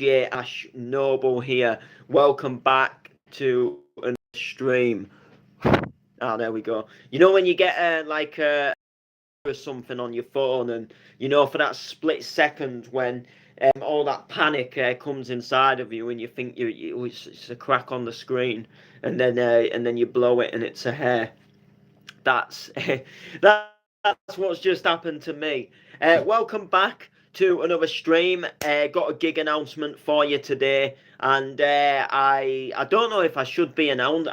Ash Noble here. Welcome back to another stream. There we go. You know when you get or something on your phone, and for that split second when all that panic comes inside of you, and you think it's a crack on the screen, and then you blow it, and it's a hair. That's that's what's just happened to me. Welcome back to another stream. Got a gig announcement for you today, and I don't know if I should be announced.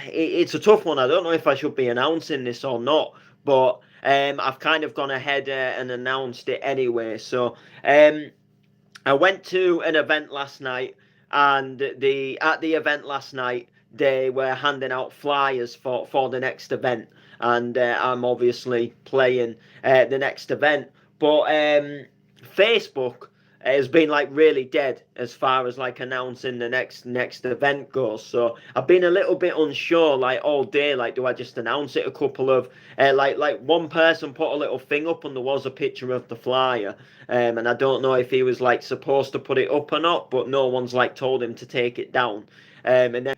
It's a tough one. I don't know if I should be announcing this or not, but I've kind of gone ahead and announced it anyway. So I went to an event last night, and at the event last night they were handing out flyers for the next event, and I'm obviously playing the next event. But Facebook has been like really dead as far as like announcing the next event goes. So I've been a little bit unsure like all day. Like, do I just announce it? A couple of like one person put a little thing up, and there was a picture of the flyer. And I don't know if he was like supposed to put it up or not, but no one's like told him to take it down. And then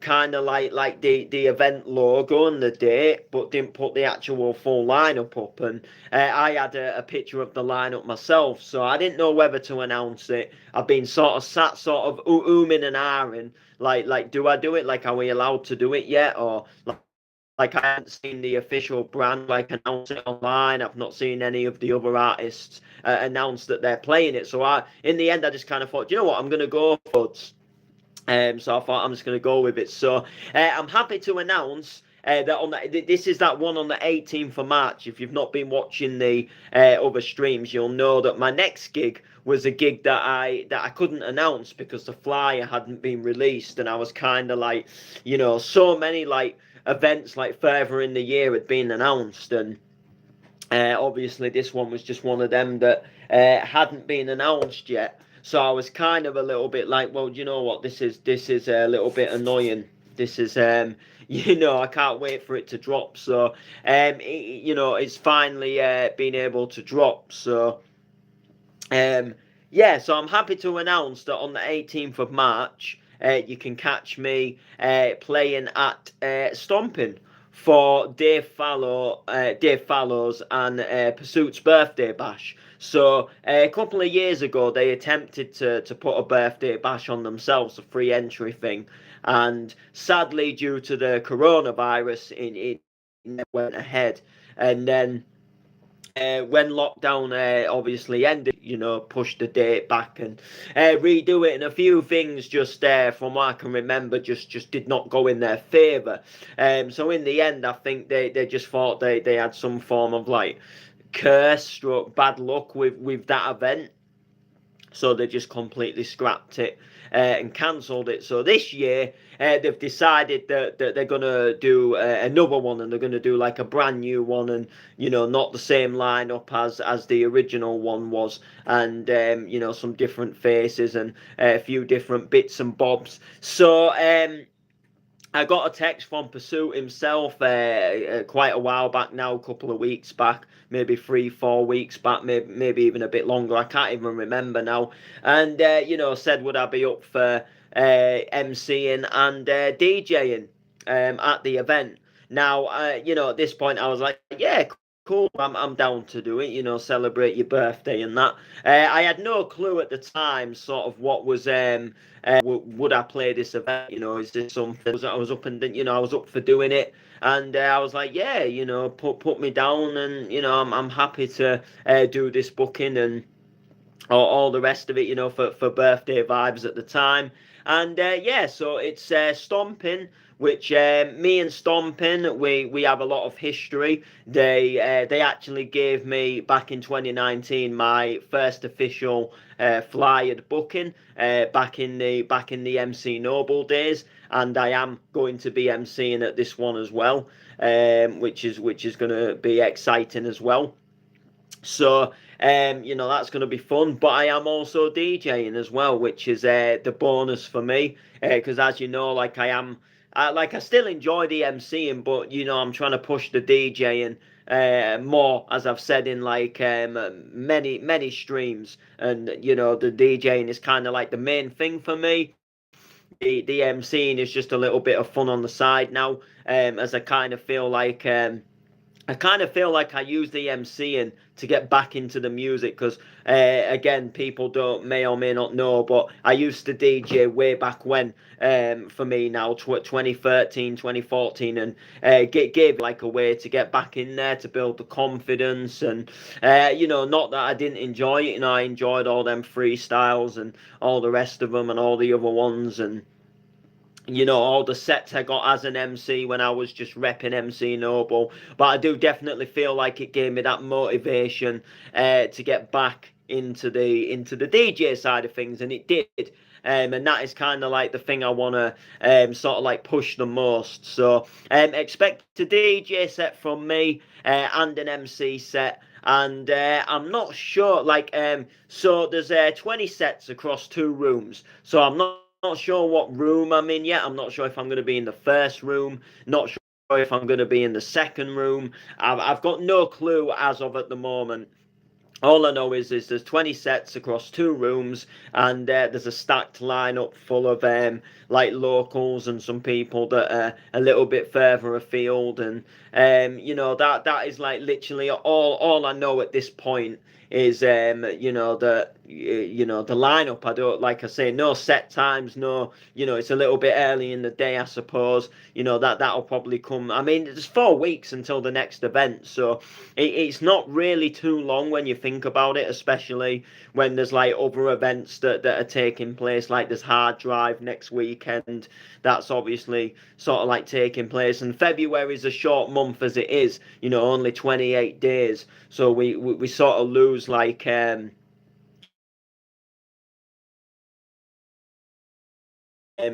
kind of like the event logo and the date, but didn't put the actual full lineup up. And I had a picture of the lineup myself, so I didn't know whether to announce it. I've been sort of sat, sort of ooming and ahhing, like do I do it? Like, are we allowed to do it yet? Or like I haven't seen the official brand like announce it online. I've not seen any of the other artists announce that they're playing it. So in the end, I just kind of thought, you know what, I'm gonna go for it. So I thought I'm just going to go with it. So I'm happy to announce that this is that one on the 18th of March. If you've not been watching the other streams, you'll know that my next gig was a gig that I couldn't announce because the flyer hadn't been released, and I was kind of like, so many like events like further in the year had been announced, and obviously this one was just one of them that hadn't been announced yet. So I was kind of a little bit like, well, you know what, this is a little bit annoying. This is I can't wait for it to drop. So it's finally been able to drop. So so I'm happy to announce that on the 18th of March, you can catch me playing at Stomping for Dave Fallows and Pursuit's birthday bash. So a couple of years ago, they attempted to put a birthday bash on themselves, a free entry thing, and sadly, due to the coronavirus, it never went ahead. And then when lockdown obviously ended, pushed the date back and redo it, and a few things just from what I can remember just did not go in their favour. So in the end, I think they just thought they had some form of like curse stroke bad luck with that event, so they just completely scrapped it and cancelled it. So this year they've decided that they're going to do another one, and they're going to do like a brand new one, and not the same lineup as the original one was, and some different faces and a few different bits and bobs. So I got a text from Pursuit himself quite a while back now, a couple of weeks back, maybe 3-4 weeks back, maybe even a bit longer. I can't even remember now. And, said would I be up for MCing and DJing at the event. Now, at this point I was like, yeah, cool, I'm down to do it, celebrate your birthday and that. I had no clue at the time sort of what was would I play this event, is this something I was up and I was up for doing it, and I was like, yeah, put me down, and I'm happy to do this booking and all the rest of it, for birthday vibes at the time. And so it's Stomping, which me and Stomping, we have a lot of history. They actually gave me back in 2019 my first official flyered booking back in the MC Noble days, and I am going to be MCing at this one as well, which is going to be exciting as well. So that's going to be fun. But I am also DJing as well, which is the bonus for me, because as you know, like I still enjoy the MCing, but I'm trying to push the DJing more, as I've said in like many streams. And you know, the DJing is kind of like the main thing for me. The MCing is just a little bit of fun on the side now, as I kind of feel like I use the MCing to get back into the music because, again, people don't may or may not know, but I used to DJ way back when, for me now, 2013, 2014, and gave like a way to get back in there to build the confidence. And, you know, not that I didn't enjoy it, you know, I enjoyed all them freestyles and all the rest of them and all the other ones. And you know, all the sets I got as an MC when I was just repping MC Noble. But I do definitely feel like it gave me that motivation to get back into the DJ side of things, and it did. And that is kind of like the thing I want to sort of like push the most. So expect a DJ set from me and an MC set. And I'm not sure, like, so there's 20 sets across 2 rooms. So I'm not sure what room I'm in yet. I'm not sure if I'm going to be in the first room. Not sure if I'm going to be in the second room. I've got no clue as of at the moment. All I know is there's 20 sets across 2 rooms, and there's a stacked lineup full of like locals and some people that are a little bit further afield. And you know, that is like literally all I know at this point is you know, the lineup. I don't, like I say, no set times, no, you know, it's a little bit early in the day, I suppose. You know, that'll probably come. I mean, it's 4 weeks until the next event, so it's not really too long when you think about it, especially when there's like other events that are taking place. Like there's Hard Drive next weekend, that's obviously sort of like taking place. And February is a short month as it is, you know, only 28 days. So we sort of lose like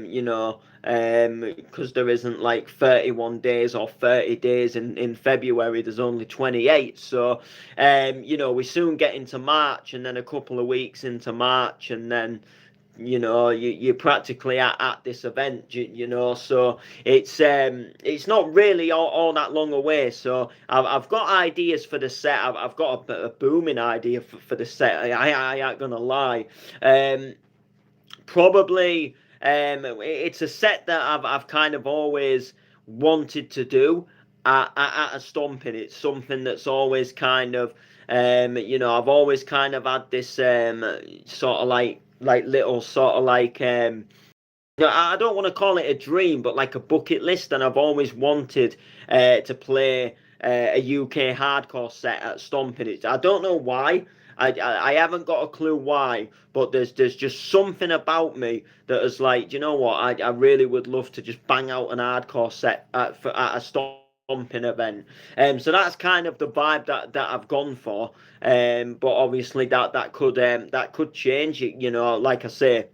you know, because there isn't like 31 days or 30 days in February, there's only 28. So, you know, we soon get into March, and then a couple of weeks into March, and then, you know, you're practically at this event, you know. So it's not really all that long away. So I've got ideas for the set. I've got a booming idea for the set. I ain't gonna lie. Probably it's a set that I've kind of always wanted to do at a stomping. It's something that's always kind of you know, I've always kind of had this sort of like little sort of like you know, I don't want to call it a dream, but like a bucket list. And I've always wanted to play a UK hardcore set at Stomping. I don't know why. I haven't got a clue why, but there's just something about me that is like, you know what? I really would love to just bang out an hardcore set at a Stomping event. So that's kind of the vibe that I've gone for. But obviously that could change. It, you know, like I say,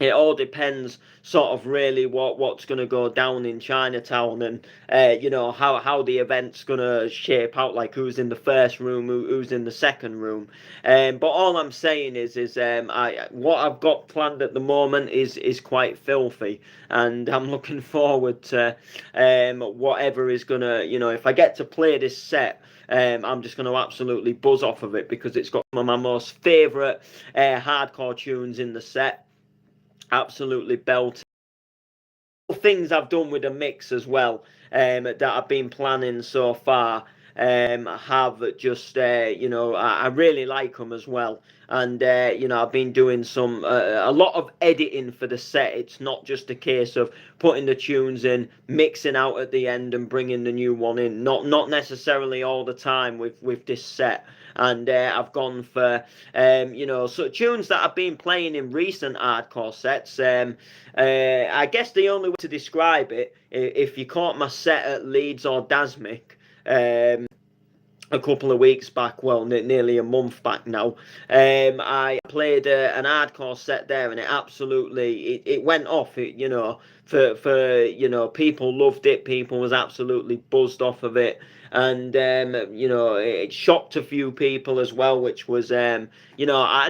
it all depends sort of really what's going to go down in Chinatown. And you know, how the event's going to shape out, like who's in the first room, who's in the second room. But all I'm saying is what I've got planned at the moment is quite filthy, and I'm looking forward to whatever is going to, you know, if I get to play this set, I'm just going to absolutely buzz off of it, because it's got some of my most favourite hardcore tunes in the set. Absolutely belting. Things I've done with a mix as well, that I've been planning so far, have just you know, I really like them as well. And you know, I've been doing a lot of editing for the set. It's not just a case of putting the tunes in, mixing out at the end, and bringing the new one in. Not necessarily all the time with this set. And I've gone for you know, so tunes that I've been playing in recent hardcore sets. I guess the only way to describe it, if you caught my set at Leeds or Dasmic, a couple of weeks back, well, nearly a month back now, I played an hardcore set there, and it absolutely it went off. It, you know, for you know, people loved it. People was absolutely buzzed off of it. and it shocked a few people as well, which was I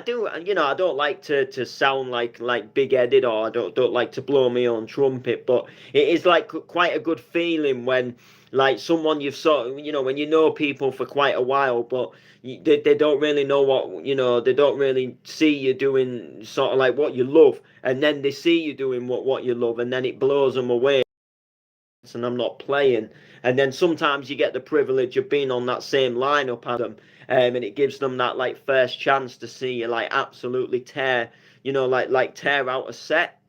don't like to sound like big headed, or I don't like to blow my own trumpet, but it is like quite a good feeling when like someone you've sort of, when you know people for quite a while, but they don't really know what, they don't really see you doing sort of like what you love, and then they see you doing what you love, and then it blows them away, and I'm not playing. And then sometimes you get the privilege of being on that same lineup as them, and it gives them that like first chance to see you like absolutely tear, like tear out a set.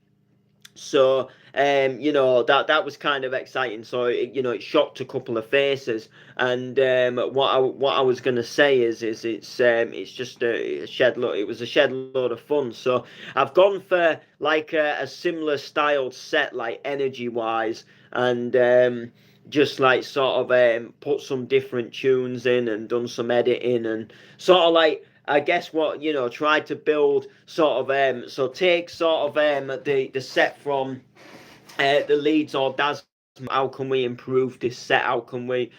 So that was kind of exciting. So it shocked a couple of faces. And what I was gonna say is it's just a shed load. It was a shed load of fun. So I've gone for like a similar styled set, like energy wise, and just like sort of put some different tunes in and done some editing and sort of like I guess what tried to build sort of so take sort of the set from the Leeds Orgasm. How can we improve this set? How can we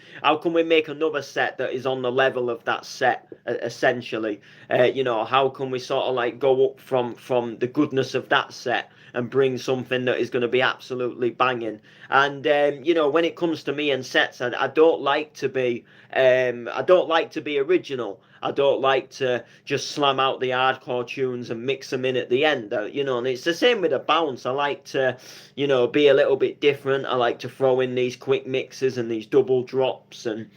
make another set that is on the level of that set, essentially? How can we sort of like go up from the goodness of that set and bring something that is going to be absolutely banging? And when it comes to me and sets, I don't like to be original. I don't like to just slam out the hardcore tunes and mix them in at the end. And it's the same with a bounce. I like to be a little bit different. I like to throw in these quick mixes and these double drops, and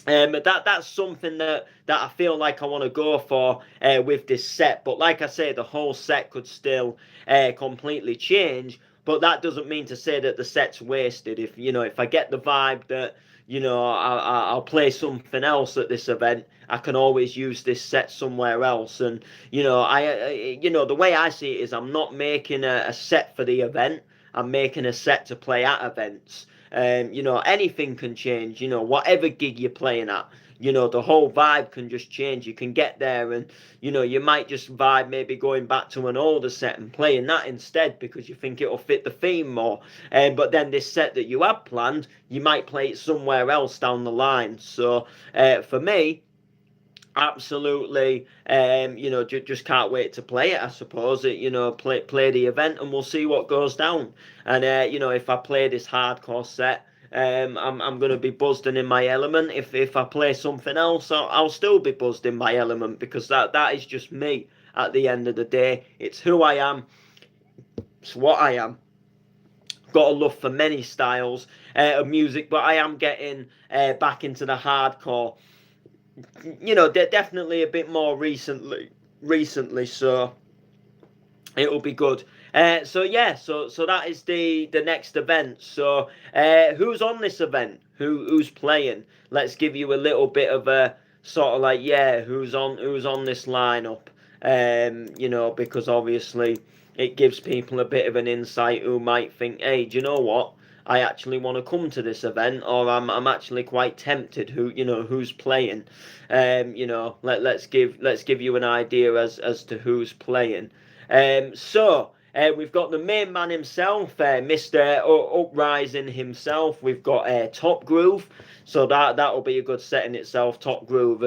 that's something that I feel like I want to go for with this set. But like I say, the whole set could still completely change. But that doesn't mean to say that the set's wasted. If I get the vibe that I'll play something else at this event, I can always use this set somewhere else. And the way I see it is I'm not making a set for the event. I'm making a set to play at events. Anything can change. Whatever gig you're playing at, the whole vibe can just change. You can get there and, you might just vibe maybe going back to an older set and playing that instead because you think it'll fit the theme more. But then this set that you had planned, you might play it somewhere else down the line. So for me, absolutely, just can't wait to play it. I suppose play the event, and we'll see what goes down. And if I play this hardcore set, I'm gonna be buzzed and in my element. If I play something else, I'll still be buzzed in my element, because that is just me. At the end of the day, it's who I am. It's what I am. Got a love for many styles of music, but I am getting back into the hardcore. Definitely a bit more recently, so it'll be good. So yeah, so that is the next event. So who's on this event? Who's playing? Let's give you a little bit of a sort of like, who's on this lineup. Because obviously it gives people a bit of an insight who might think, hey, do you know what? I actually want to come to this event, or I'm actually quite tempted. Who's playing? Let's give you an idea as to who's playing. We've got the main man himself, Mr. Uprising himself. We've got Top Groove, so that'll be a good set in itself. Top Groove,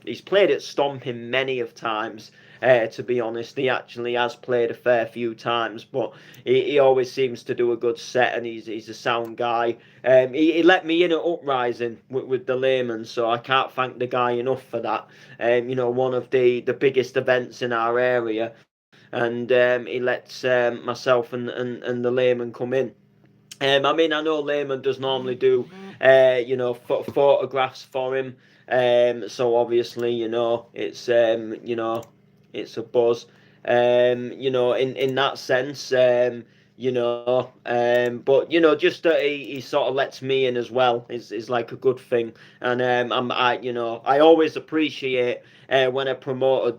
he's played at Stomping many of times. To be honest, he actually has played a fair few times, but he always seems to do a good set, and he's a sound guy. He let me in at Uprising with the Layman, so I can't thank the guy enough for that. One of the biggest events in our area, and he lets myself and the Layman come in. I know Layman does normally do, photographs for him. So obviously, it's a buzz. In that sense. But just that he sort of lets me in as well is like a good thing. And I always appreciate when a promoter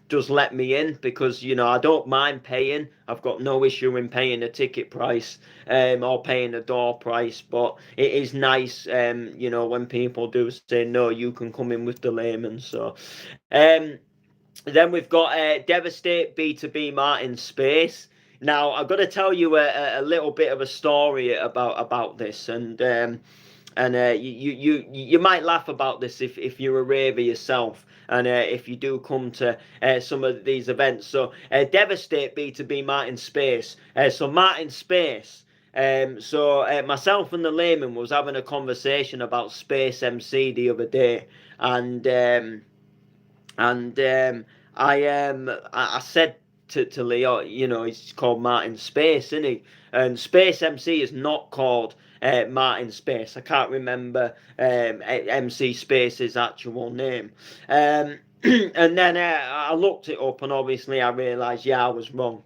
does let me in, because I don't mind paying. I've got no issue in paying a ticket price or paying a door price, but it is nice when people do say no, you can come in with the Layman. So then we've got Devastate B2B Martin Space. Now, I've got to tell you a little bit of a story about this. And And you might laugh about this if you're a raver yourself, and if you do come to some of these events. So Devastate B2B Martin Space. So Martin Space. Myself and the layman was having a conversation about Space MC the other day, and I said to Leo, he's called Martin Space, isn't he? And Space MC is not called Martin Space. I can't remember MC Space's actual name. And then I looked it up, and obviously I realised, I was wrong.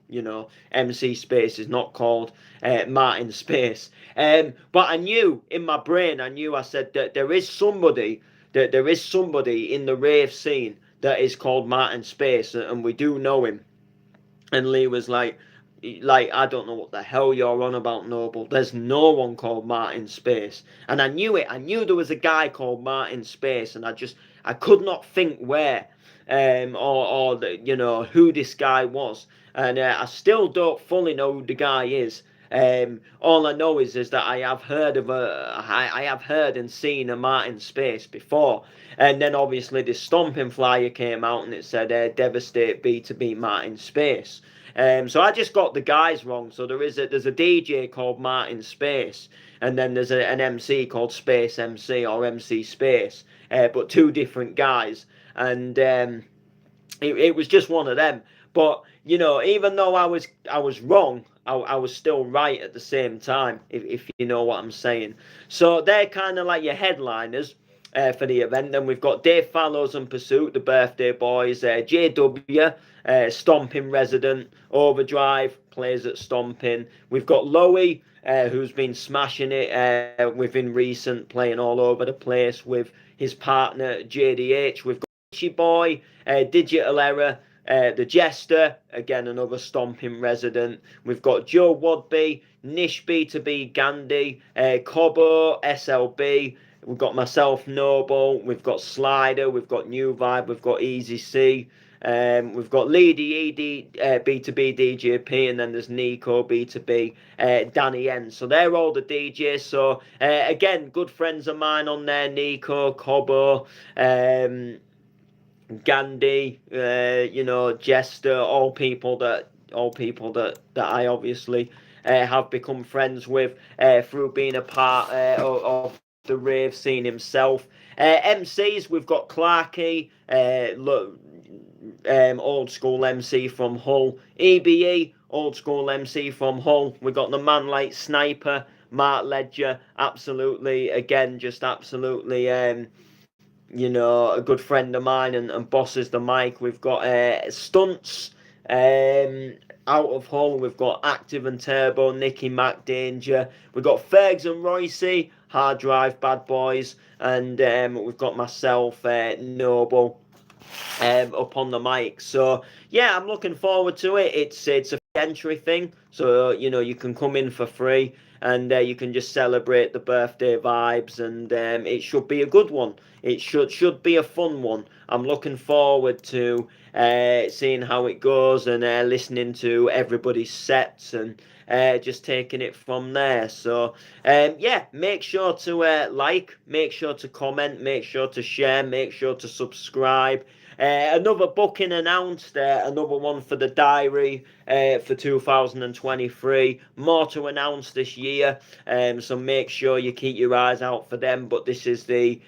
MC Space is not called Martin Space. But I knew in my brain, I said that there is somebody in the rave scene that is called Martin Space, and we do know him. And Lee was like, I don't know what the hell you're on about, Noble. There's no one called Martin Space. And I knew it. I knew there was a guy called Martin Space, and I could not think where, or who this guy was. And I still don't fully know who the guy is. All I know is that I have heard and seen a Martin Space before, and then obviously the stomping flyer came out and it said Devastate B2B Martin Space. So I just got the guys wrong. So there's a DJ called Martin Space, and then there's an MC called Space MC or MC Space, but two different guys, and it was just one of them. But even though I was wrong, I was still right at the same time, if you know what I'm saying. So they're kind of like your headliners for the event. Then we've got Dave Fallows and Pursuit, the Birthday Boys, JW, Stomping resident, Overdrive, plays at Stomping. We've got Loey, who's been smashing it within recent, playing all over the place with his partner JDH. We've got Itchy Boy, Digital Error, the Jester, again another Stomping resident. We've got Joe Wadby, Nish B2B Gandhi, Cobo, SLB. We've got myself, Noble. We've got Slider. We've got New Vibe. We've got Easy C. We've got Leedy ED, B2B DJP, and then there's Nico B2B, Danny N. So they're all the DJs. So again, good friends of mine on there: Nico, Cobo, Gandhi, Jester, all people that I obviously have become friends with through being a part of the rave scene himself. MCs, we've got Clarky, old school MC from Hull. EBE, old school MC from Hull. We've got the man like Sniper, Mark Ledger, absolutely, again, just absolutely a good friend of mine and bosses the mic. We've got Stunts out of Hull. We've got Active and Turbo, Nicky Mac Danger. We've got Fergs and Roycey, Hard Drive Bad Boys, and we've got myself, Noble, up on the mic. So yeah, I'm looking forward to it. It's a entry thing, so you can come in for free, and you can just celebrate the birthday vibes, and it should be a good one. It should be a fun one. I'm looking forward to seeing how it goes, and listening to everybody's sets, and just taking it from there. So yeah, make sure to like, make sure to comment, make sure to share, make sure to subscribe. Another booking announced, another one for the diary for 2023. More to announce this year, so make sure you keep your eyes out for them. But this is the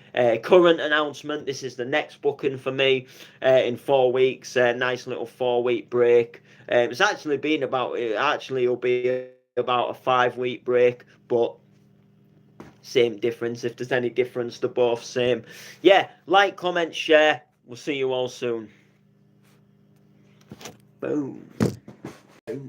current announcement. This is the next booking for me in 4 weeks. Nice little 4-week break. It's actually been about, it'll be about a 5-week break, but same difference. If there's any difference, they're both same. Yeah, like, comment, share. We'll see you all soon. Boom.